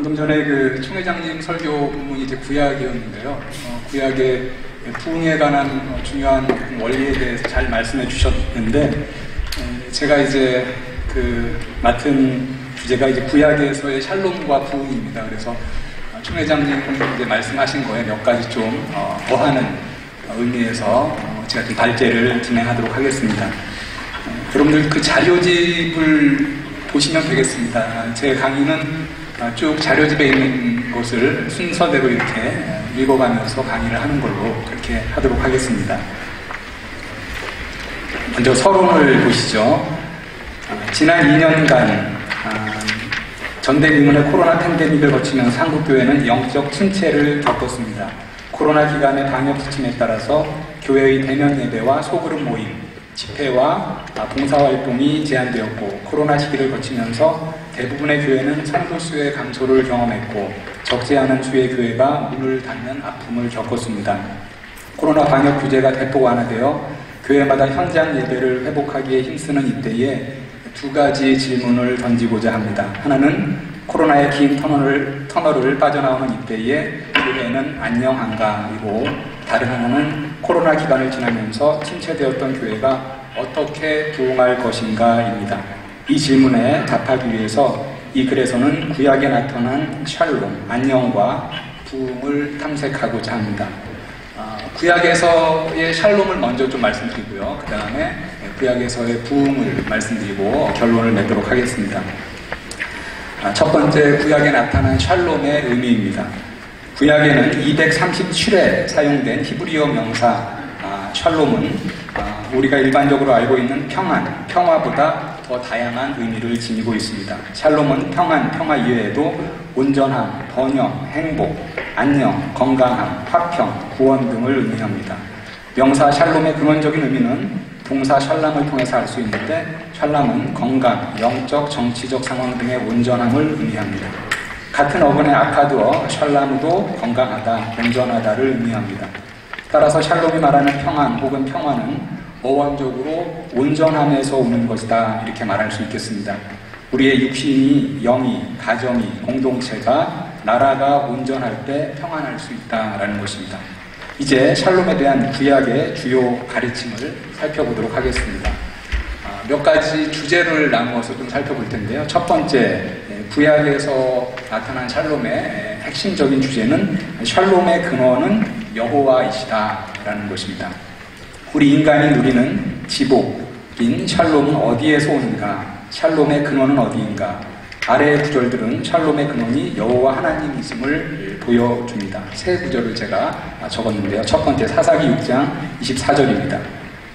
방금 전에 그 총회장님 설교 본문이 이제 구약이었는데요. 구약의 부흥에 관한 중요한 원리에 대해서 잘 말씀해 주셨는데, 제가 이제 그 맡은 주제가 이제 구약에서의 샬롬과 부흥입니다. 그래서 총회장님 이제 말씀하신 거에 몇 가지 좀 더하는 의미에서 제가 좀 발제를 진행하도록 하겠습니다. 여러분들 그 자료집을 보시면 되겠습니다. 제 강의는 쭉 자료집에 있는 것을 순서대로 이렇게 읽어가면서 강의를 하는 걸로 그렇게 하도록 하겠습니다. 먼저 서론을 보시죠. 지난 2년간 전대규모의 코로나 팬데믹을 거치면서 한국교회는 영적 침체를 겪었습니다. 코로나 기간의 방역 지침에 따라서 교회의 대면 예배와 소그룹 모임, 집회와 봉사활동이 제한되었고, 코로나 시기를 거치면서 대부분의 교회는 성도 수의 감소를 경험했고, 적지 않은 수의 교회가 문을 닫는 아픔을 겪었습니다. 코로나 방역 규제가 대폭 완화되어 교회마다 현장 예배를 회복하기에 힘쓰는 이때에 두 가지 질문을 던지고자 합니다. 하나는 코로나의 긴 터널을 빠져나오는 이때에 교회는 안녕한가?이고, 다른 하나는 코로나 기간을 지나면서 침체되었던 교회가 어떻게 부흥할 것인가입니다. 이 질문에 답하기 위해서 이 글에서는 구약에 나타난 샬롬, 안녕과 부흥을 탐색하고자 합니다. 구약에서의 샬롬을 먼저 좀 말씀드리고요. 그 다음에 구약에서의 부흥을 말씀드리고 결론을 내도록 하겠습니다. 첫 번째, 구약에 나타난 샬롬의 의미입니다. 구약에는 237회 사용된 히브리어 명사 샬롬은 우리가 일반적으로 알고 있는 평화보다 더 다양한 의미를 지니고 있습니다. 샬롬은 평화 이외에도 온전함, 번영, 행복, 안녕, 건강함, 화평, 구원 등을 의미합니다. 명사 샬롬의 근원적인 의미는 동사 샬람을 통해서 알 수 있는데, 샬람은 건강, 영적, 정치적 상황 등의 온전함을 의미합니다. 같은 어근의 아카드어 샬람도 건강하다, 온전하다를 의미합니다. 따라서 샬롬이 말하는 평안 혹은 평화는 어원적으로 온전함에서 오는 것이다, 이렇게 말할 수 있겠습니다. 우리의 육신이, 영이, 가정이, 공동체가, 나라가 온전할 때 평안할 수 있다라는 것입니다. 이제 샬롬에 대한 구약의 주요 가르침을 살펴보도록 하겠습니다. 몇 가지 주제를 나누어서 좀 살펴볼 텐데요. 첫 번째, 구약에서 나타난 샬롬의 핵심적인 주제는 샬롬의 근원은 여호와이시다라는 것입니다. 우리 인간이 누리는 지복인 샬롬은 어디에서 오는가? 샬롬의 근원은 어디인가? 아래의 구절들은 샬롬의 근원이 여호와 하나님이심을 보여줍니다. 세 구절을 제가 적었는데요. 첫 번째, 사사기 6장 24절입니다.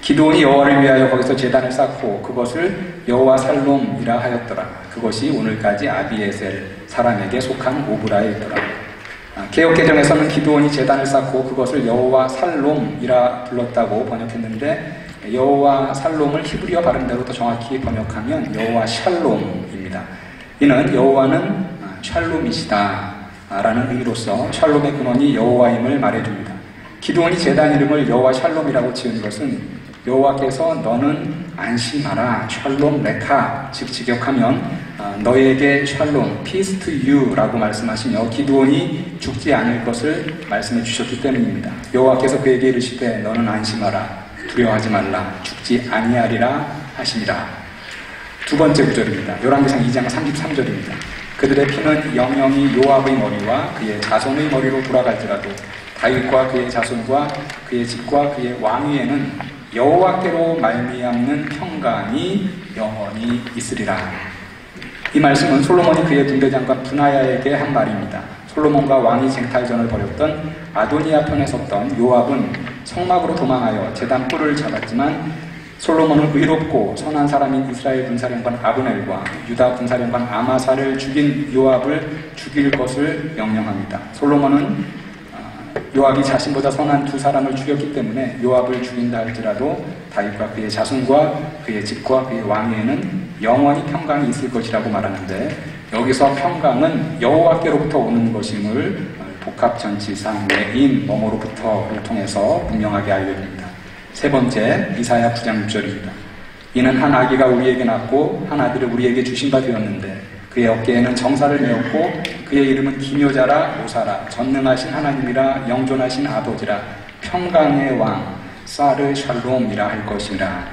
기드온이 여호와를 위하여 거기서 제단을 쌓고 그것을 여호와 살롬이라 하였더라. 그것이 오늘까지 아비에셀 사람에게 속한 오브라에 있더라. 개역개정에서는 기드온이 제단을 쌓고 그것을 여호와 살롬이라 불렀다고 번역했는데, 여호와 살롬을 히브리어 발음대로 더 정확히 번역하면 여호와 샬롬입니다. 이는 여호와는 샬롬이시다 라는 의미로서 샬롬의 근원이 여호와임을 말해줍니다. 기드온이 제단 이름을 여호와 샬롬이라고 지은 것은 여호와께서 너는 안심하라, 샬롬 레카, 즉 직역하면 너에게 샬롬, peace to you 라고 말씀하시며 기드온이 죽지 않을 것을 말씀해 주셨기 때문입니다. 여호와께서 그에게 이르시되 너는 안심하라, 두려워하지 말라, 죽지 아니하리라 하시니라. 두 번째 구절입니다. 열왕기상 2장 33절입니다. 그들의 피는 영영이 요압의 머리와 그의 자손의 머리로 돌아갈지라도 다윗과 그의 자손과 그의 집과 그의 왕위에는 여호와께로 말미암는 평강이 영원히 있으리라. 이 말씀은 솔로몬이 그의 군대장관 분하야에게 한 말입니다. 솔로몬과 왕이 쟁탈전을 벌였던 아도니아 편에 섰던 요압은 성막으로 도망하여 제단 뿔을 잡았지만, 솔로몬은 의롭고 선한 사람인 이스라엘 군사령관 아브넬과 유다 군사령관 아마사를 죽인 요압을 죽일 것을 명령합니다. 솔로몬은 요압이 자신보다 선한 두 사람을 죽였기 때문에 요압을 죽인다 할지라도 다윗과 그의 자손과 그의 집과 그의 왕위에는 영원히 평강이 있을 것이라고 말하는데, 여기서 평강은 여호와께로부터 오는 것임을 복합전치사 내인 뭐뭐로부터를 통해서 분명하게 알려줍니다. 세 번째, 이사야 9장 6절입니다. 이는 한 아기가 우리에게 낳고 한 아들을 우리에게 주신 바 되었는데 그의 어깨에는 정사를 메었고 그의 이름은 기묘자라 모사라 전능하신 하나님이라 영존하신 아버지라 평강의 왕 사르 샬롬이라 할 것이라.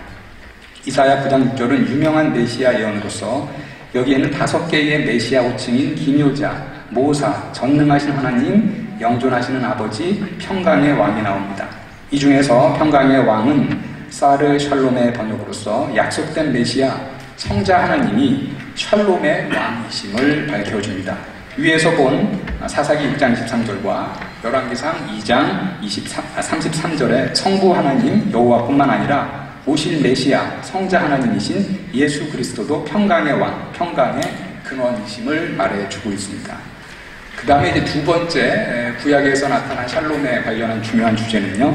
이사야 9장 6절은 유명한 메시아 예언으로서 여기에는 5개의 메시아 호칭인 기묘자, 모사, 전능하신 하나님, 영존하시는 아버지, 평강의 왕이 나옵니다. 이 중에서 평강의 왕은 사르 샬롬의 번역으로서 약속된 메시아, 성자 하나님이 샬롬의 왕이심을 밝혀줍니다. 위에서 본 사사기 6장 23절과 열왕기상 2장 33절의 성부 하나님 여호와뿐만 아니라 오실 메시아 성자 하나님이신 예수 그리스도도 평강의 왕, 평강의 근원이심을 말해주고 있습니다. 그 다음에 이제 두 번째 구약에서 나타난 샬롬에 관련한 중요한 주제는요,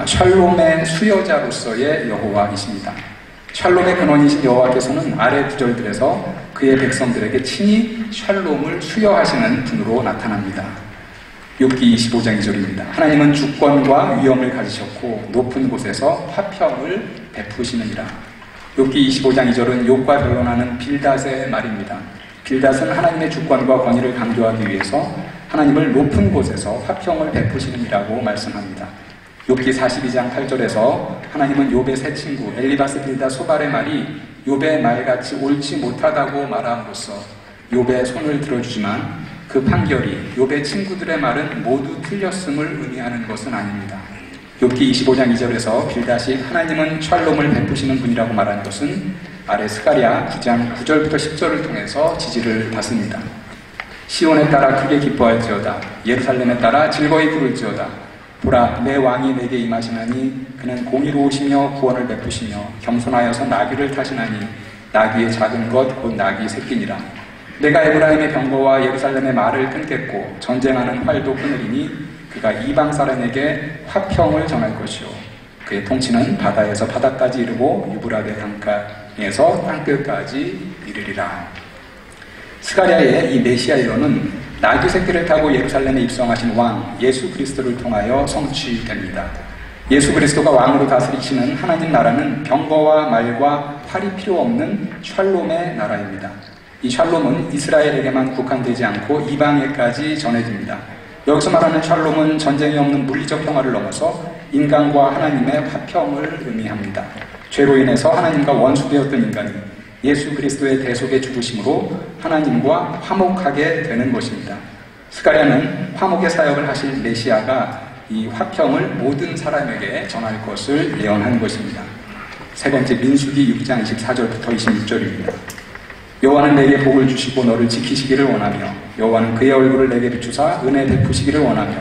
샬롬의 수여자로서의 여호와이십니다. 샬롬의 근원이신 여호와께서는 아래 구절들에서 그의 백성들에게 친히 샬롬을 수여하시는 분으로 나타납니다. 욥기 25장 2절입니다. 하나님은 주권과 위엄을 가지셨고 높은 곳에서 화평을 베푸시느니라. 욥기 25장 2절은 욥과 변론하는 빌닷의 말입니다. 빌닷은 하나님의 주권과 권위를 강조하기 위해서 하나님을 높은 곳에서 화평을 베푸시느니라고 말씀합니다. 욥기 42장 8절에서 하나님은 욥의 새 친구 엘리바스 빌닷 소발의 말이 욥의 말같이 옳지 못하다고 말함으로써 욥의 손을 들어주지만 그 판결이 욥의 친구들의 말은 모두 틀렸음을 의미하는 것은 아닙니다. 욥기 25장 2절에서 빌닷이 하나님은 샬롬을 베푸시는 분이라고 말한 것은 아래 스가랴 9장 9절부터 10절을 통해서 지지를 받습니다. 시온에 따라 크게 기뻐할지어다. 예루살렘에 따라 즐거이 부를지어다. 보라, 내 왕이 내게 임하시나니 그는 공의로우시며 구원을 베푸시며 겸손하여서 나귀를 타시나니 나귀의 작은 것 곧 나귀 새끼니라. 내가 에브라임의 병거와 예루살렘의 말을 끊겠고 전쟁하는 활도 끊으리니 그가 이방 사람에게 화평을 전할 것이요 그의 통치는 바다에서 바다까지 이르고 유브라데 강가에서 땅끝까지 이르리라. 스가랴의 이 메시아 예언은 나귀 새끼를 타고 예루살렘에 입성하신 왕 예수 그리스도를 통하여 성취됩니다. 예수 그리스도가 왕으로 다스리시는 하나님 나라는 병거와 말과 활이 필요 없는 샬롬의 나라입니다. 이 샬롬은 이스라엘에게만 국한되지 않고 이방에까지 전해집니다. 여기서 말하는 샬롬은 전쟁이 없는 물리적 평화를 넘어서 인간과 하나님의 화평을 의미합니다. 죄로 인해서 하나님과 원수되었던 인간이 예수 그리스도의 대속의 죽으심으로 하나님과 화목하게 되는 것입니다. 스가랴는 화목의 사역을 하실 메시아가 이 화평을 모든 사람에게 전할 것을 예언한 것입니다. 세 번째 민수기 6장 24절부터 26절입니다. 여호와는 내게 복을 주시고 너를 지키시기를 원하며 여호와는 그의 얼굴을 내게 비추사 은혜 베푸시기를 원하며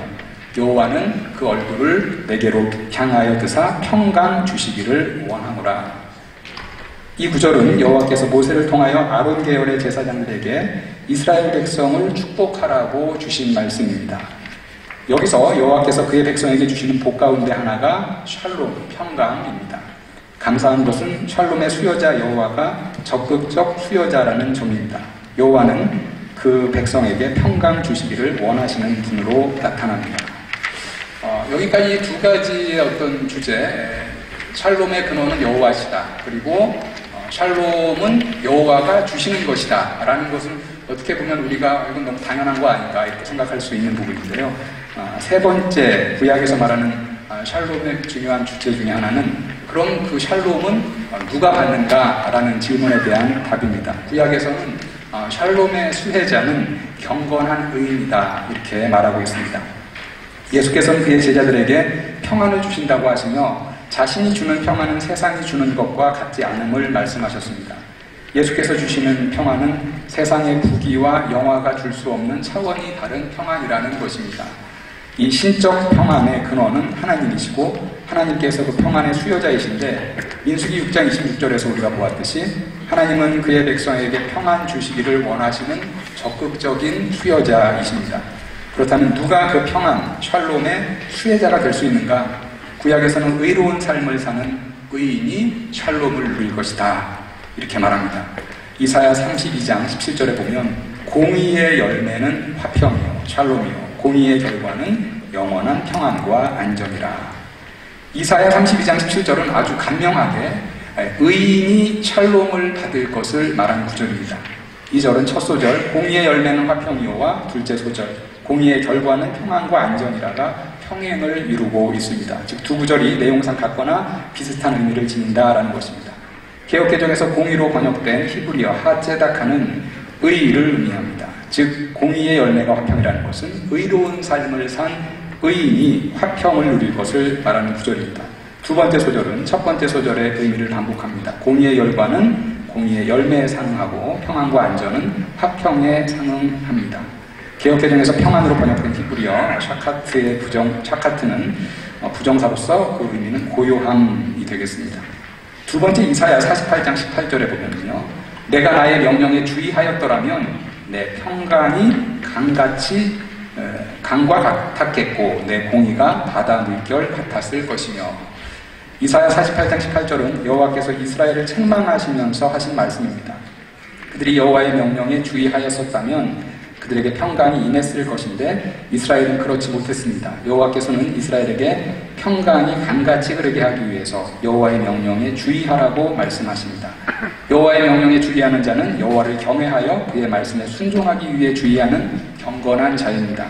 여호와는 그 얼굴을 내게로 향하여 드사 평강 주시기를 원하노라. 이 구절은 여호와께서 모세를 통하여 아론 계열의 제사장들에게 이스라엘 백성을 축복하라고 주신 말씀입니다. 여기서 여호와께서 그의 백성에게 주시는 복 가운데 하나가 샬롬, 평강입니다. 감사한 것은 샬롬의 수여자 여호와가 적극적 수여자라는 점입니다. 여호와는 그 백성에게 평강 주시기를 원하시는 분으로 나타납니다. 여기까지 두 가지의 어떤 주제, 샬롬의 근원은 여호와시다. 그리고 샬롬은 여호와가 주시는 것이다 라는 것을 어떻게 보면 우리가 이건 너무 당연한 거 아닌가 이렇게 생각할 수 있는 부분인데요. 세 번째 구약에서 말하는 샬롬의 중요한 주제 중에 하나는 그럼 그 샬롬은 누가 받는가 라는 질문에 대한 답입니다. 구약에서는 샬롬의 수혜자는 경건한 의인이다 이렇게 말하고 있습니다. 예수께서는 그의 제자들에게 평안을 주신다고 하시며 자신이 주는 평안은 세상이 주는 것과 같지 않음을 말씀하셨습니다. 예수께서 주시는 평안은 세상의 부귀와 영화가 줄 수 없는 차원이 다른 평안이라는 것입니다. 이 신적 평안의 근원은 하나님이시고 하나님께서 그 평안의 수여자이신데 민수기 6장 26절에서 우리가 보았듯이 하나님은 그의 백성에게 평안 주시기를 원하시는 적극적인 수여자이십니다. 그렇다면 누가 그 평안, 샬롬의 수혜자가 될 수 있는가? 구약에서는 의로운 삶을 사는 의인이 샬롬을 누릴 것이다 이렇게 말합니다. 이사야 32장 17절에 보면 공의의 열매는 화평이요 샬롬이요 공의의 결과는 영원한 평안과 안정이라. 이사야 32장 17절은 아주 간명하게 의인이 샬롬을 받을 것을 말하는 구절입니다. 2절은 첫 소절 공의의 열매는 화평이요와 둘째 소절 공의의 결과는 평안과 안전이라가 평행을 이루고 있습니다. 즉 두 구절이 내용상 같거나 비슷한 의미를 지닌다라는 것입니다. 개역개정에서 공의로 번역된 히브리어 하제다카는 의를 의미합니다. 즉 공의의 열매가 화평이라는 것은 의로운 삶을 산 의인이 화평을 누릴 것을 말하는 구절입니다. 두 번째 소절은 첫 번째 소절의 의미를 반복합니다. 공의의 열과는 공의의 열매에 상응하고 평안과 안전은 화평에 상응합니다. 개역개정에서 평안으로 번역된 히브리어 샤카트는 부정사로서 그 의미는 고요함이 되겠습니다. 두 번째 이사야 48장 18절에 보면요, 내가 나의 명령에 주의하였더라면 내 평강이 강과 같았겠고 내 공의가 바다 물결 같았을 것이며. 이사야 48장 18절은 여호와께서 이스라엘을 책망하시면서 하신 말씀입니다. 그들이 여호와의 명령에 주의하였었다면 그들에게 평강이 임했을 것인데 이스라엘은 그렇지 못했습니다. 여호와께서는 이스라엘에게 평강이 강같이 흐르게 하기 위해서 여호와의 명령에 주의하라고 말씀하십니다. 여호와의 명령에 주의하는 자는 여호와를 경외하여 그의 말씀에 순종하기 위해 주의하는 경건한 자입니다.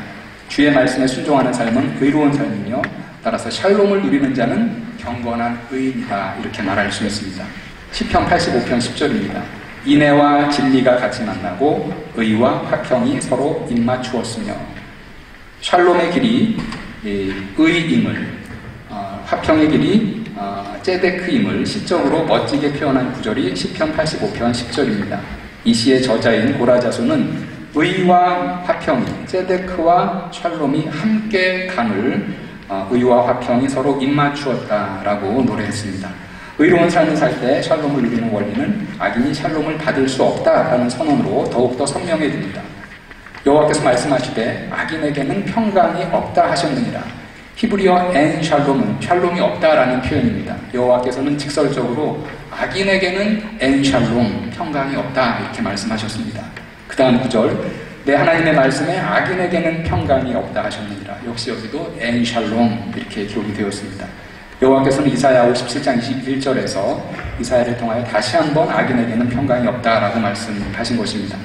주의 말씀에 순종하는 삶은 의로운 삶이며 따라서 샬롬을 누리는 자는 경건한 의인이다, 이렇게 말할 수 있습니다. 시편 85편 10절입니다. 인애와 진리가 같이 만나고 의와 화평이 서로 입맞추었으며. 샬롬의 길이 의임을, 화평의 길이 ጼ데크임을 시적으로 멋지게 표현한 구절이 시편 85편 10절입니다. 이 시의 저자인 고라자소는 의와 화평이, ጼ데크와 샬롬이 함께 감을 의와 화평이 서로 입맞추었다라고 노래했습니다. 의로운 삶을 살 때 샬롬을 누리는 원리는 악인이 샬롬을 받을 수 없다라는 선언으로 더욱더 선명해집니다. 여호와께서 말씀하시되 악인에게는 평강이 없다 하셨느니라. 히브리어 엔 샬롬은 샬롬이 없다라는 표현입니다. 여호와께서는 직설적으로 악인에게는 엔 샬롬, 평강이 없다, 이렇게 말씀하셨습니다. 그 다음 구절, 내 하나님의 말씀에 악인에게는 평강이 없다 하셨느니라. 역시 여기도 엔 샬롬 이렇게 기록이 되었습니다. 여호와께서는 이사야 57장 21절에서 이사야를 통하여 다시 한번 악인에게는 평강이 없다라고 말씀하신 것입니다.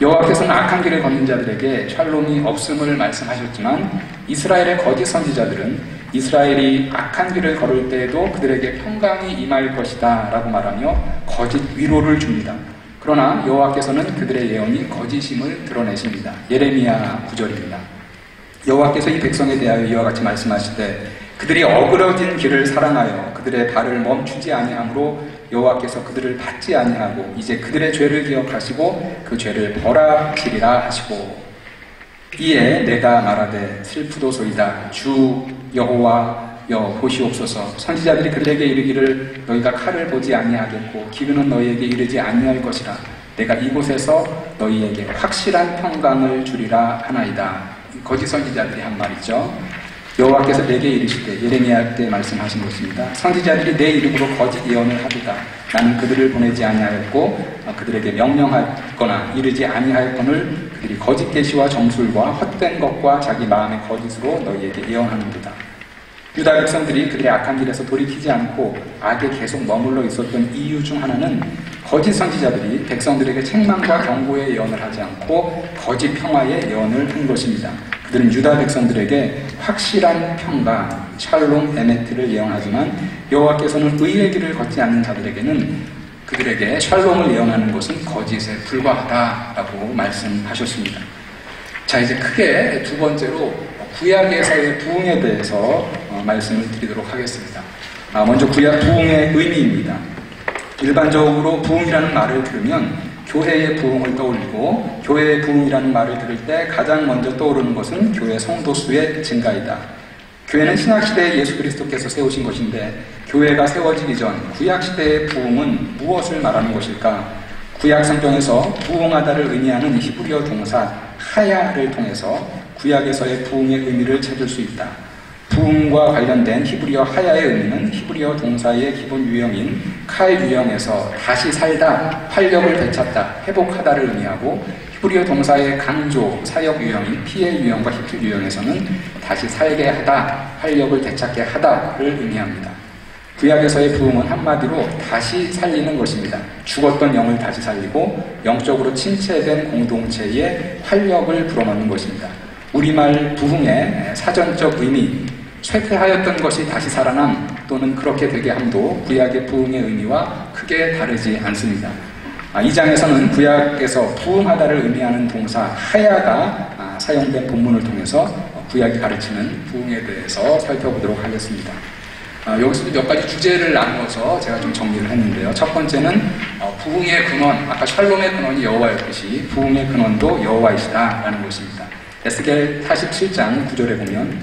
여호와께서는 악한 길을 걷는 자들에게 샬롬이 없음을 말씀하셨지만 이스라엘의 거짓 선지자들은 이스라엘이 악한 길을 걸을 때에도 그들에게 평강이 임할 것이다 라고 말하며 거짓 위로를 줍니다. 그러나 여호와께서는 그들의 예언이 거짓임을 드러내십니다. 예레미야 9절입니다. 여호와께서 이 백성에 대하여 이와 같이 말씀하시되 그들이 어그러진 길을 사랑하여 그들의 발을 멈추지 아니하므로 여호와께서 그들을 받지 아니하고 이제 그들의 죄를 기억하시고 그 죄를 벌하시리라 하시고. 이에 내가 말하되 슬프도소이다. 주 여호와여 보시옵소서. 선지자들이 그들에게 이르기를 너희가 칼을 보지 아니하겠고 기근은 너희에게 이르지 아니할 것이라. 내가 이곳에서 너희에게 확실한 평강을 주리라 하나이다. 거짓 선지자들이 한 말이죠. 여호와께서 내게 이르시되, 예레미야 때 말씀하신 것입니다. 선지자들이 내 이름으로 거짓 예언을 하도다. 나는 그들을 보내지 아니하였고 그들에게 명령하거나 이르지 아니하였거늘 그들이 거짓 계시와 정술과 헛된 것과 자기 마음의 거짓으로 너희에게 예언하는도다. 유다 백성들이 그들의 악한 길에서 돌이키지 않고 악에 계속 머물러 있었던 이유 중 하나는 거짓 선지자들이 백성들에게 책망과 경고의 예언을 하지 않고 거짓 평화의 예언을 한 것입니다. 그들은 유다 백성들에게 확실한 평강, 샬롬 에메트를 예언하지만 여호와께서는 의의 길을 걷지 않는 자들에게는 그들에게 샬롬을 예언하는 것은 거짓에 불과하다라고 말씀하셨습니다. 자, 이제 크게 두 번째로 구약에서의 부흥에 대해서 말씀을 드리도록 하겠습니다. 먼저 구약 부흥의 의미입니다. 일반적으로 부흥이라는 말을 들으면 교회의 부흥을 떠올리고 교회의 부흥이라는 말을 들을 때 가장 먼저 떠오르는 것은 교회 성도수의 증가이다. 교회는 신약시대에 예수 그리스도께서 세우신 것인데 교회가 세워지기 전 구약시대의 부흥은 무엇을 말하는 것일까? 구약 성경에서 부흥하다를 의미하는 히브리어 동사 하야를 통해서 구약에서의 부흥의 의미를 찾을 수 있다. 부흥과 관련된 히브리어 하야의 의미는 히브리어 동사의 기본 유형인 칼 유형에서 다시 살다, 활력을 되찾다, 회복하다를 의미하고 히브리어 동사의 강조, 사역 유형인 피의 유형과 히필 유형에서는 다시 살게 하다, 활력을 되찾게 하다를 의미합니다. 구약에서의 부흥은 한마디로 다시 살리는 것입니다. 죽었던 영을 다시 살리고 영적으로 침체된 공동체의 활력을 불어넣는 것입니다. 우리말 부흥의 사전적 의미, 쇠퇴하였던 것이 다시 살아남 또는 그렇게 되게 함도 구약의 부흥의 의미와 크게 다르지 않습니다. 이 장에서는 구약에서 부흥하다를 의미하는 동사 하야가 사용된 본문을 통해서 구약이 가르치는 부흥에 대해서 살펴보도록 하겠습니다. 여기서도 몇 가지 주제를 나누어서 제가 좀 정리를 했는데요. 첫 번째는 부흥의 근원, 아까 샬롬의 근원이 여호와였듯이 부흥의 근원도 여호와이시다라는 것입니다. 에스겔 47장 9절에 보면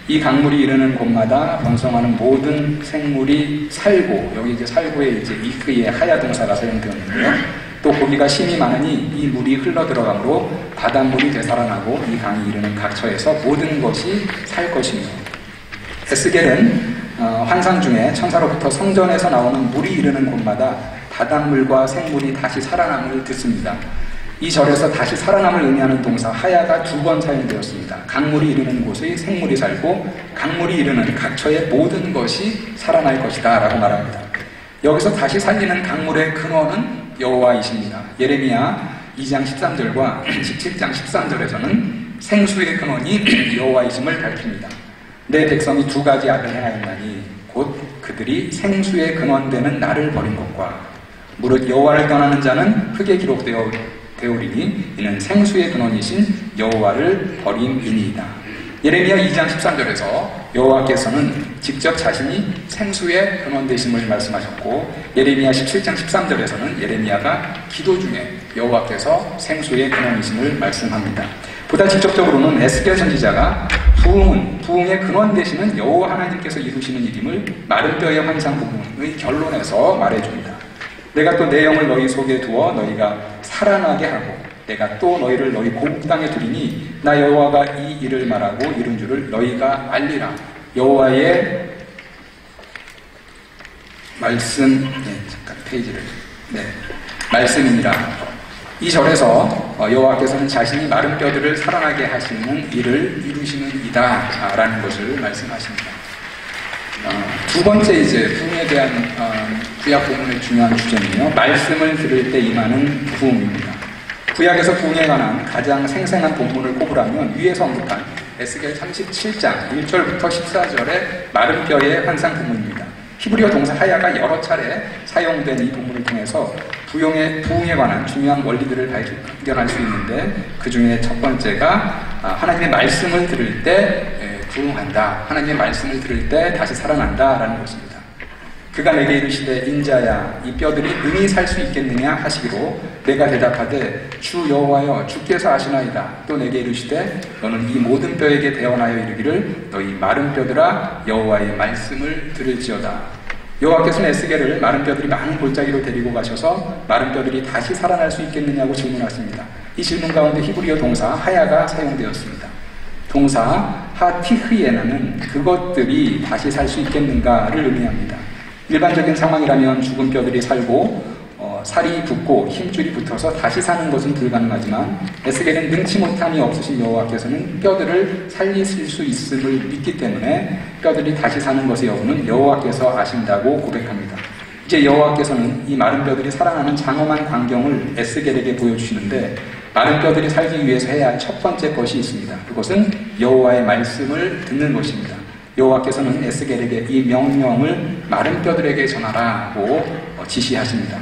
이 강물이 이르는 곳마다 번성하는 모든 생물이 살고, 여기 이제 살고에 이제 이크의 하야 동사가 사용되었는데요. 또 고기가 심이 많으니 이 물이 흘러 들어가므로 바닷물이 되살아나고 이 강이 이르는 각처에서 모든 것이 살 것이며, 에스겔은 환상 중에 천사로부터 성전에서 나오는 물이 이르는 곳마다 바닷물과 생물이 다시 살아남을 듣습니다. 이 절에서 다시 살아남을 의미하는 동사 하야가 2번 사용되었습니다. 강물이 이르는 곳의 생물이 살고 강물이 이르는 각처의 모든 것이 살아날 것이다 라고 말합니다. 여기서 다시 살리는 강물의 근원은 여호와이십니다. 예레미야 2장 13절과 17장 13절에서는 생수의 근원이 여호와이심을 밝힙니다. 내 백성이 2가지 악을 행하였나니 곧 그들이 생수의 근원되는 나를 버린 것과 무릇 여호와를 떠나는 자는 흙에 기록되오리니 이는 생수의 근원이신 여호와를 버림이니이다. 예레미야 2장 13절에서 여호와께서는 직접 자신이 생수의 근원 되심을 말씀하셨고, 예레미야 17장 13절에서는 예레미야가 기도 중에 여호와께서 생수의 근원이심을 말씀합니다. 보다 직접적으로는 에스겔 선지자가 부흥의 근원 되시는 여호와 하나님께서 이루시는 일임을 마른 뼈의 환상 부분의 결론에서 말해줍니다. 내가 또 내 영을 너희 속에 두어 너희가 살아나게 하고 내가 또 너희를 너희 고국 땅에 두리니 나 여호와가 이 일을 말하고 이룬 줄을 너희가 알리라. 여호와의 말씀, 잠깐 페이지를, 말씀이니라. 이 절에서 여호와께서는 자신이 마른 뼈들을 살아나게 하시는 일을 이루시는 이다 라는 것을 말씀하십니다. 2번째 이제 부흥에 대한 구약 본문의 중요한 주제는요, 말씀을 들을 때 임하는 부흥입니다. 구약에서 부흥에 관한 가장 생생한 본문을 꼽으라면 위에서 언급한 에스겔 37장 1절부터 14절의 마른 뼈의 환상 본문입니다. 히브리어 동사 하야가 여러 차례 사용된 이 본문을 통해서 부흥에 관한 중요한 원리들을 발견할 수 있는데, 그 중에 첫 번째가 하나님의 말씀을 들을 때 부흥한다, 하나님의 말씀을 들을 때 다시 살아난다 라는 것입니다. 그가 내게 이르시되 인자야 이 뼈들이 능히 살 수 있겠느냐 하시기로 내가 대답하되 주 여호와여 주께서 아시나이다. 또 내게 이르시되 너는 이 모든 뼈에게 대언하여 이르기를 너희 마른 뼈들아 여호와의 말씀을 들을지어다. 여호와께서는 에스겔을 마른 뼈들이 많은 골짜기로 데리고 가셔서 마른 뼈들이 다시 살아날 수 있겠느냐고 질문하십니다. 이 질문 가운데 히브리어 동사 하야가 사용되었습니다. 동사 하티흐에나는 그것들이 다시 살 수 있겠는가를 의미합니다. 일반적인 상황이라면 죽은 뼈들이 살고 살이 붙고 힘줄이 붙어서 다시 사는 것은 불가능하지만 에스겔은 능치 못함이 없으신 여호와께서는 뼈들을 살리실 수 있음을 믿기 때문에 뼈들이 다시 사는 것의 여부는 여호와께서 아신다고 고백합니다. 이제 여호와께서는 이 마른 뼈들이 살아나는 장엄한 광경을 에스겔에게 보여주시는데, 마른 뼈들이 살기 위해서 해야 할 첫 번째 것이 있습니다. 그것은 여호와의 말씀을 듣는 것입니다. 여호와께서는 에스겔에게 이 명령을 마른 뼈들에게 전하라고 지시하십니다.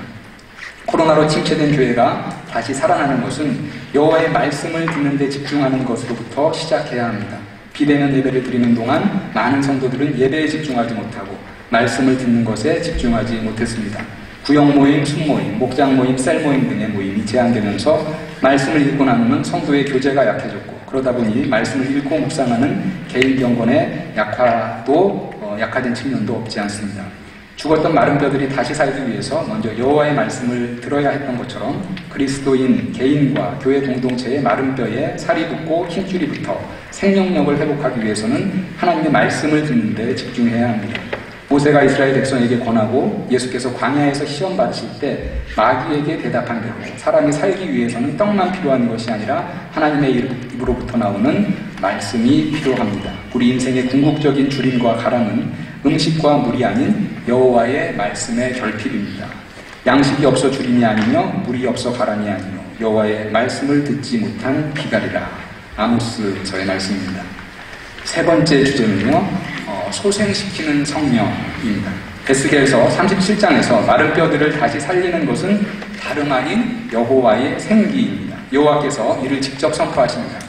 코로나로 침체된 교회가 다시 살아나는 것은 여호와의 말씀을 듣는 데 집중하는 것으로부터 시작해야 합니다. 비대면 예배를 드리는 동안 많은 성도들은 예배에 집중하지 못하고 말씀을 듣는 것에 집중하지 못했습니다. 구역 모임, 순모임, 목장 모임, 셀 모임 등의 모임이 제한되면서 말씀을 읽고 나누는 성도의 교제가 약해졌고, 그러다 보니 말씀을 읽고 묵상하는 개인 경건의 약화된 측면도 없지 않습니다. 죽었던 마른 뼈들이 다시 살기 위해서 먼저 여호와의 말씀을 들어야 했던 것처럼 그리스도인 개인과 교회 공동체의 마른 뼈에 살이 붙고 힘줄이 붙어 생명력을 회복하기 위해서는 하나님의 말씀을 듣는 데 집중해야 합니다. 모세가 이스라엘 백성에게 권하고 예수께서 광야에서 시험 받으실 때 마귀에게 대답한 대로 사람이 살기 위해서는 떡만 필요한 것이 아니라 하나님의 입으로부터 나오는 말씀이 필요합니다. 우리 인생의 궁극적인 주림과 가랑은 음식과 물이 아닌 여호와의 말씀의 결핍입니다. 양식이 없어 줄임이 아니며 물이 없어 가람이 아니며 여호와의 말씀을 듣지 못한 비갈이라. 아모스서의 말씀입니다. 세 번째 주제는요, 소생시키는 성령입니다. 에스겔서 37장에서 마른 뼈들을 다시 살리는 것은 다름 아닌 여호와의 생기입니다. 여호와께서 이를 직접 선포하십니다.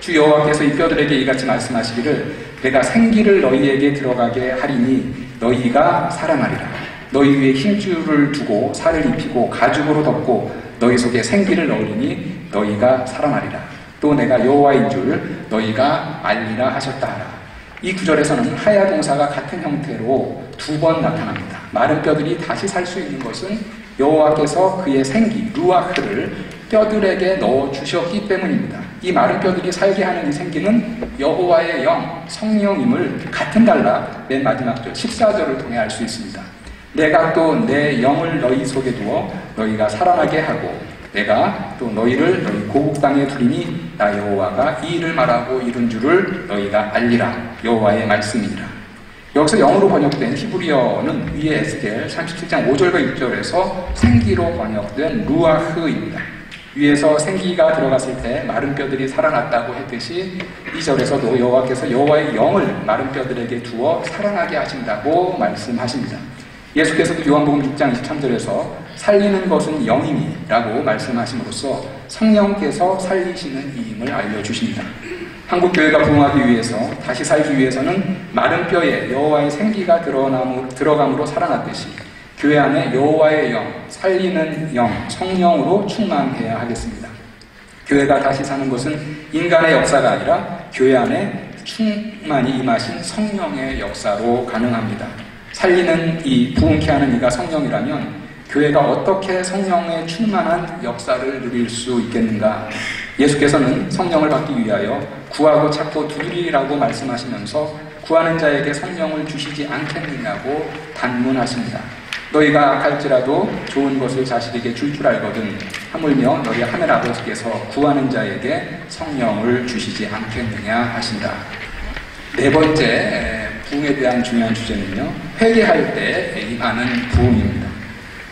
주 여호와께서 이 뼈들에게 이같이 말씀하시기를 내가 생기를 너희에게 들어가게 하리니 너희가 살아나리라. 너희 위에 힘줄을 두고 살을 입히고 가죽으로 덮고 너희 속에 생기를 넣으리니 너희가 살아나리라. 또 내가 여호와인 줄 너희가 알리라 하셨다 하라. 이 구절에서는 하야 동사가 같은 형태로 두 번 나타납니다. 마른 뼈들이 다시 살 수 있는 것은 여호와께서 그의 생기, 루아흐를 뼈들에게 넣어주셨기 때문입니다. 이 마른 뼈들이 살게 하는 이 생기는 여호와의 영, 성령임을 같은 단락 맨 마지막 절 14절을 통해 알 수 있습니다. 내가 또 내 영을 너희 속에 두어 너희가 살아나게 하고 내가 또 너희를 너희 고국 땅에 두리니 나 여호와가 이 일을 말하고 이룬 줄을 너희가 알리라. 여호와의 말씀이니라. 여기서 영어로 번역된 히브리어는 위에 에스겔 37장 5절과 6절에서 생기로 번역된 루아흐입니다. 위에서 생기가 들어갔을 때 마른 뼈들이 살아났다고 했듯이 2절에서도 여호와께서 여호와의 영을 마른 뼈들에게 두어 살아나게 하신다고 말씀하십니다. 예수께서도 요한복음 6장 23절에서 살리는 것은 영이니 라고 말씀하심으로써 성령께서 살리시는 이임을 알려주십니다. 한국교회가 부흥하기 위해서, 다시 살기 위해서는 마른 뼈에 여호와의 생기가 들어감으로 살아났듯이 교회 안에 여호와의 영, 살리는 영, 성령으로 충만해야 하겠습니다. 교회가 다시 사는 것은 인간의 역사가 아니라 교회 안에 충만히 임하신 성령의 역사로 가능합니다. 살리는 이, 부흥케 하는 이가 성령이라면 교회가 어떻게 성령의 충만한 역사를 누릴 수 있겠는가? 예수께서는 성령을 받기 위하여 구하고 찾고 두드리라고 말씀하시면서 구하는 자에게 성령을 주시지 않겠느냐고 단문하십니다. 너희가 악할지라도 좋은 것을 자식에게 줄 줄 알거든 하물며 너희 하늘 아버지께서 구하는 자에게 성령을 주시지 않겠느냐 하신다. 네 번째 부흥에 대한 중요한 주제는요, 회개할 때 임하는 부흥입니다.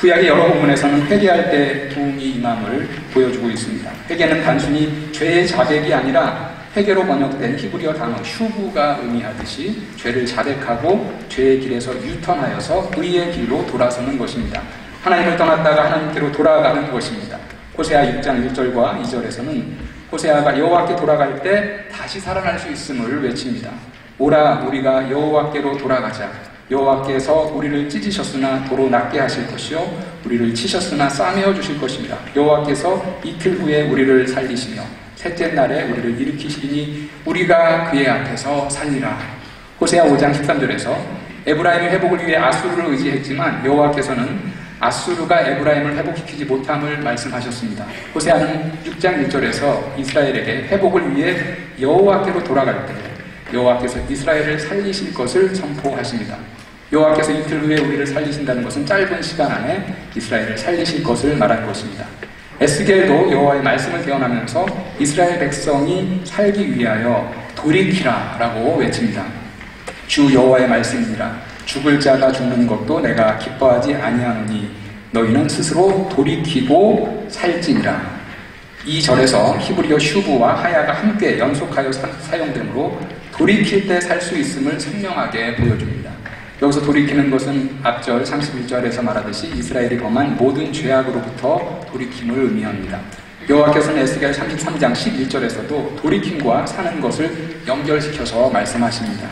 구약의 여러 부분에서는 회개할 때 부흥이 임함을 보여주고 있습니다. 회개는 단순히 죄의 자백이 아니라 회개로 번역된 히브리어 단어 슈브가 의미하듯이 죄를 자백하고 죄의 길에서 유턴하여서 의의 길로 돌아서는 것입니다. 하나님을 떠났다가 하나님께로 돌아가는 것입니다. 호세아 6장 1절과 2절에서는 호세아가 여호와께 돌아갈 때 다시 살아날 수 있음을 외칩니다. 오라 우리가 여호와께로 돌아가자. 여호와께서 우리를 찢으셨으나 도로 낫게 하실 것이요 우리를 치셨으나 싸매어 주실 것입니다. 여호와께서 이틀 후에 우리를 살리시며 셋째 날에 우리를 일으키시리니 우리가 그의 앞에서 살리라. 호세아 5장 13절에서 에브라임의 회복을 위해 아수르를 의지했지만 여호와께서는 아수르가 에브라임을 회복시키지 못함을 말씀하셨습니다. 호세아는 6장 1절에서 이스라엘에게 회복을 위해 여호와께로 돌아갈 때 여호와께서 이스라엘을 살리실 것을 선포하십니다. 여호와께서 이틀 후에 우리를 살리신다는 것은 짧은 시간 안에 이스라엘을 살리실 것을 말할 것입니다. 에스겔도 여호와의 말씀을 대언하면서 이스라엘 백성이 살기 위하여 돌이키라 라고 외칩니다. 주 여호와의 말씀이니라. 죽을 자가 죽는 것도 내가 기뻐하지 아니하노니 너희는 스스로 돌이키고 살지니라. 이 절에서 히브리어 슈브와 하야가 함께 연속하여 사용되므로 돌이킬 때 살 수 있음을 선명하게 보여줍니다. 여기서 돌이키는 것은 앞절 31절에서 말하듯이 이스라엘이 범한 모든 죄악으로부터 돌이킴을 의미합니다. 여호와께서는 에스겔 33장 11절에서도 돌이킴과 사는 것을 연결시켜서 말씀하십니다.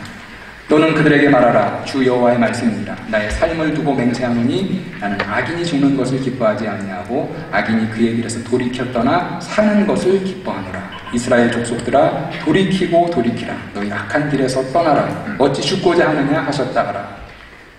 너는 그들에게 말하라. 주 여호와의 말씀이니라. 나의 삶을 두고 맹세하노니 나는 악인이 죽는 것을 기뻐하지 아니하고 악인이 그의 길에서 돌이켜 떠나 사는 것을 기뻐하노라. 이스라엘 족속들아 돌이키고 돌이키라. 너희 악한 길에서 떠나라. 어찌 죽고자 하느냐 하셨다 하라.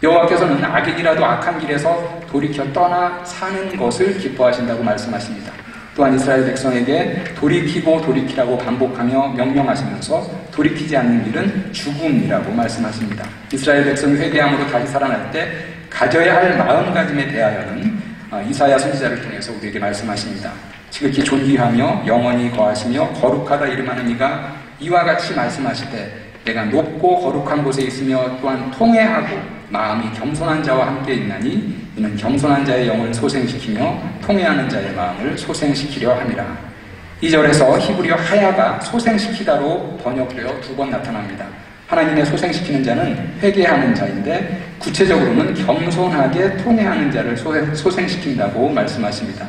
여호와께서는 악인이라도 악한 길에서 돌이켜 떠나 사는 것을 기뻐하신다고 말씀하십니다. 또한 이스라엘 백성에게 돌이키고 돌이키라고 반복하며 명령하시면서 돌이키지 않는 길은 죽음이라고 말씀하십니다. 이스라엘 백성이 회개함으로 다시 살아날 때 가져야 할 마음가짐에 대하여는 이사야 선지자를 통해서 우리에게 말씀하십니다. 지극히 존귀하며 영원히 거하시며 거룩하다 이름하는 이가 이와 같이 말씀하시되 내가 높고 거룩한 곳에 있으며 또한 통회하고 마음이 겸손한 자와 함께 있나니 이는 겸손한 자의 영을 소생시키며 통회하는 자의 마음을 소생시키려 함이라. 2절에서 히브리어 하야가 소생시키다로 번역되어 2번 나타납니다. 하나님의 소생시키는 자는 회개하는 자인데 구체적으로는 겸손하게 통회하는 자를 소생시킨다고 말씀하십니다.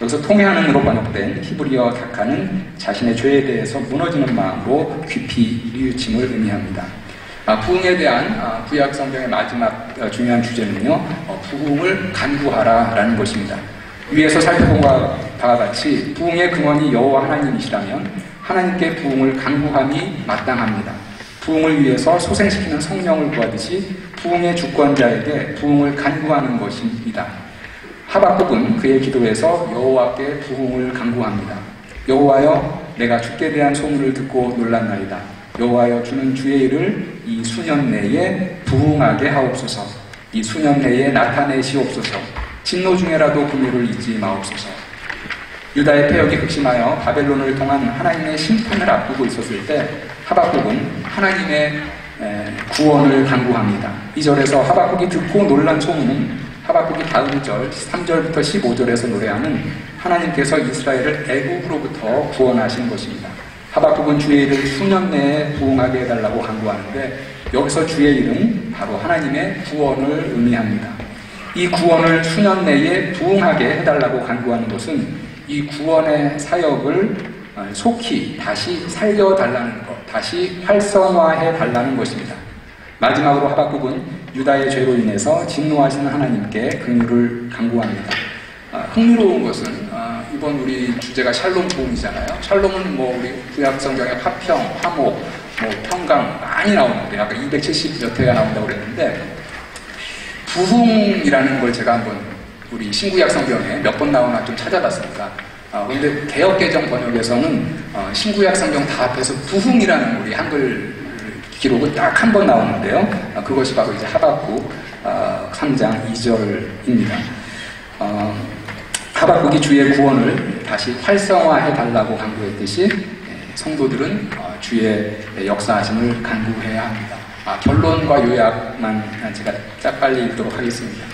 여기서 통회하는으로 번역된 히브리어 다카는 자신의 죄에 대해서 무너지는 마음으로 깊이 뉘우침을 의미합니다. 부흥에 대한 구약 성경의 마지막 중요한 주제는요, 부흥을 간구하라라는 것입니다. 위에서 살펴본 바와 같이 부흥의 근원이 여호와 하나님이시라면 하나님께 부흥을 간구함이 마땅합니다. 부흥을 위해서 소생시키는 성령을 구하듯이 부흥의 주권자에게 부흥을 간구하는 것입니다. 하박국은 그의 기도에서 여호와께 부흥을 간구합니다. 여호와여, 내가 주께 대한 소문을 듣고 놀랐나이다. 여호와여, 주는 주의 일을 이 수년 내에 부흥하게 하옵소서. 이 수년 내에 나타내시옵소서. 진노 중에라도 긍휼을 잊지 마옵소서. 유다의 패역이 극심하여 바벨론을 통한 하나님의 심판을 앞두고 있었을 때 하박국은 하나님의 구원을 간구합니다. 2절에서 하박국이 듣고 놀란 소문은 하박국이 다음 절 3절부터 15절에서 노래하는 하나님께서 이스라엘을 애국으로부터 구원하신 것입니다. 하박국은 주의 일을 수년 내에 부흥하게 해달라고 간구하는데 여기서 주의 일은 바로 하나님의 구원을 의미합니다. 이 구원을 수년 내에 부흥하게 해달라고 간구하는 것은 이 구원의 사역을 속히 다시 살려달라는 것, 다시 활성화해달라는 것입니다. 마지막으로 하박국은 유다의 죄로 인해서 진노하시는 하나님께 긍휼을 간구합니다. 흥미로운 것은 이번 우리 주제가 샬롬 부흥이잖아요. 샬롬은 우리 구약 성경에 화평, 화목, 평강 많이 나오는데 아까 270몇 회가 나온다고 그랬는데 부흥이라는 걸 제가 한번 우리 신구약 성경에 몇 번 나오나 좀 찾아봤습니다. 그런데 개역개정 번역에서는 신구약 성경 다 합해서 부흥이라는 우리 한글 기록은 딱 한 번 나오는데요. 그것이 바로 이제 하박국 3장 2절입니다. 하박국이 주의 구원을 다시 활성화해 달라고 간구했듯이 성도들은 주의 역사하심을 간구해야 합니다. 결론과 요약만 제가 짝빨리 읽도록 하겠습니다.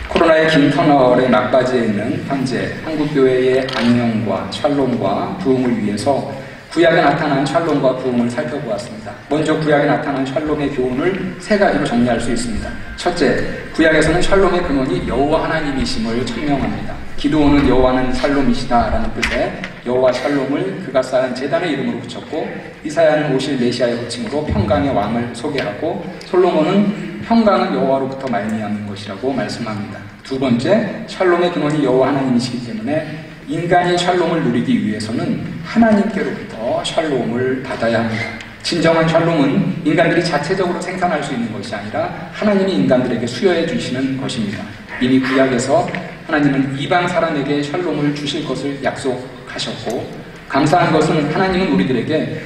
코로나의 긴 터널의 막바지에 있는 현재 한국교회의 안녕과 샬롬과 부흥을 위해서 구약에 나타난 샬롬과 부흥을 살펴보았습니다. 먼저 구약에 나타난 샬롬의 교훈을 3가지로 정리할 수 있습니다. 첫째, 구약에서는 샬롬의 근원이 여호와 하나님이심을 천명합니다. 기드온은 여호와는 샬롬이시다라는 뜻에 여호와 샬롬을 그가 쌓은 제단의 이름으로 붙였고, 이사야는 오실 메시아의 호칭으로 평강의 왕을 소개하고, 솔로몬은 평강은 여호와로부터 말미암는 것이라고 말씀합니다. 두 번째, 샬롬의 근원이 여호와 하나님이시기 때문에 인간이 샬롬을 누리기 위해서는 하나님께로부터 샬롬을 받아야 합니다. 진정한 샬롬은 인간들이 자체적으로 생산할 수 있는 것이 아니라 하나님이 인간들에게 수여해 주시는 것입니다. 이미 구약에서 하나님은 이방 사람에게 샬롬을 주실 것을 약속하셨고, 감사한 것은 하나님은 우리들에게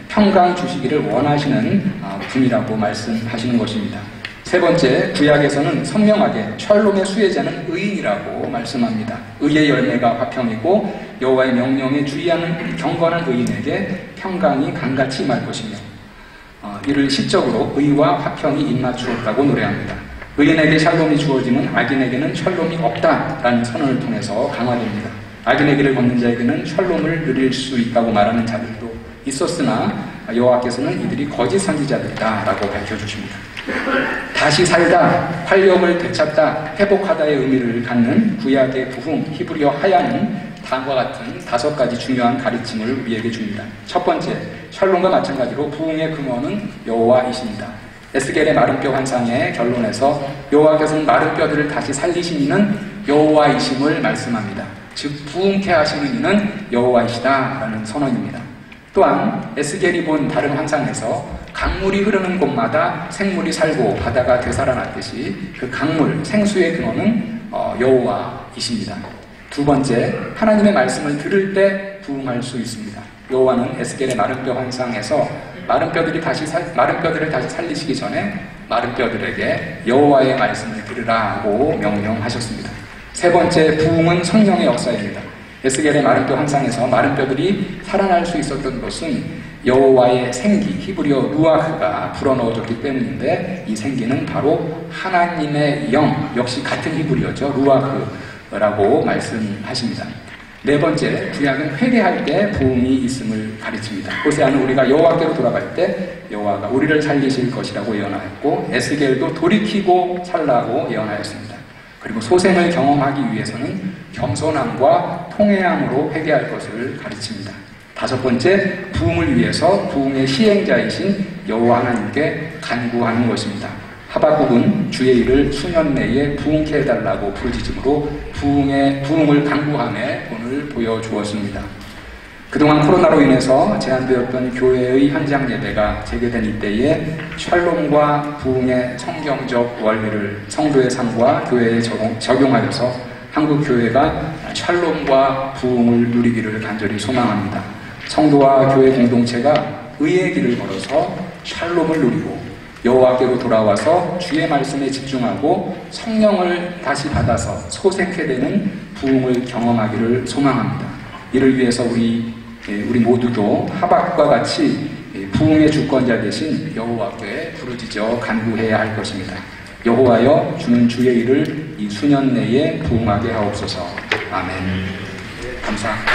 평강 주시기를 원하시는 분이라고 말씀하시는 것입니다. 세 번째, 구약에서는 선명하게 샬롬의 수혜자는 의인이라고 말씀합니다. 의의 열매가 화평이고 여호와의 명령에 주의하는 경건한 의인에게 평강이 강같이 임할 것이며, 이를 시적으로 의와 화평이 입맞추었다고 노래합니다. 의인에게 샬롬이 주어지면 악인에게는 샬롬이 없다라는 선언을 통해서 강화됩니다. 악인의 길을 걷는 자에게는 샬롬을 누릴 수 있다고 말하는 자들도 있었으나 여호와께서는 이들이 거짓 선지자들이다라고 밝혀주십니다. 다시 살다, 활력을 되찾다, 회복하다의 의미를 갖는 구약의 부흥, 히브리어 하야는 다음과 같은 5가지 중요한 가르침을 우리에게 줍니다. 첫 번째, 샬롬과 마찬가지로 부흥의 근원은 여호와이십니다. 에스겔의 마른 뼈 환상의 결론에서 여호와께서는 마른 뼈들을 다시 살리신 이는 여호와이심을 말씀합니다. 즉 부흥케 하시는 이는 여호와이시다라는 선언입니다. 또한 에스겔이 본 다른 환상에서 강물이 흐르는 곳마다 생물이 살고 바다가 되살아났듯이 그 강물, 생수의 근원은 여호와이십니다. 두 번째, 하나님의 말씀을 들을 때 부흥할 수 있습니다. 여호와는 에스겔의 마른 뼈 환상에서 마른 뼈들을 다시 살리시기 전에 마른 뼈들에게 여호와의 말씀을 들으라고 명령하셨습니다. 세 번째, 부흥은 성령의 역사입니다. 에스겔의 마른 뼈 환상에서 마른 뼈들이 살아날 수 있었던 것은 여호와의 생기, 히브리어 루아흐가 불어넣어졌기 때문인데 이 생기는 바로 하나님의 영, 역시 같은 히브리어죠. 루아흐라고 말씀하십니다. 네 번째, 구약은 회개할 때 부흥이 있음을 가르칩니다. 호세아는 우리가 여호와께로 돌아갈 때 여호와가 우리를 살리실 것이라고 예언하였고, 에스겔도 돌이키고 살라고 예언하였습니다. 그리고 소생을 경험하기 위해서는 겸손함과 통회함으로 회개할 것을 가르칩니다. 다섯 번째, 부흥을 위해서 부흥의 시행자이신 여호와 하나님께 간구하는 것입니다. 하박국은 주의 일을 수년 내에 부흥케 해달라고 부르짖음으로 부흥을 간구함에 본을 보여주었습니다. 그동안 코로나로 인해서 제한되었던 교회의 현장 예배가 재개된 이때에 샬롬과 부흥의 성경적 원리를 성도의 삶과 교회에 적용하여서 한국 교회가 샬롬과 부흥을 누리기를 간절히 소망합니다. 성도와 교회 공동체가 의의 길을 걸어서 샬롬을 누리고 여호와께로 돌아와서 주의 말씀에 집중하고 성령을 다시 받아서 소생케 되는 부흥을 경험하기를 소망합니다. 이를 위해서 우리 모두도 하박과 같이 부흥의 주권자 되신 여호와께 부르짖어 간구해야 할 것입니다. 여호와여, 주는 주의 일을 이 수년 내에 부흥하게 하옵소서. 아멘. 감사합니다.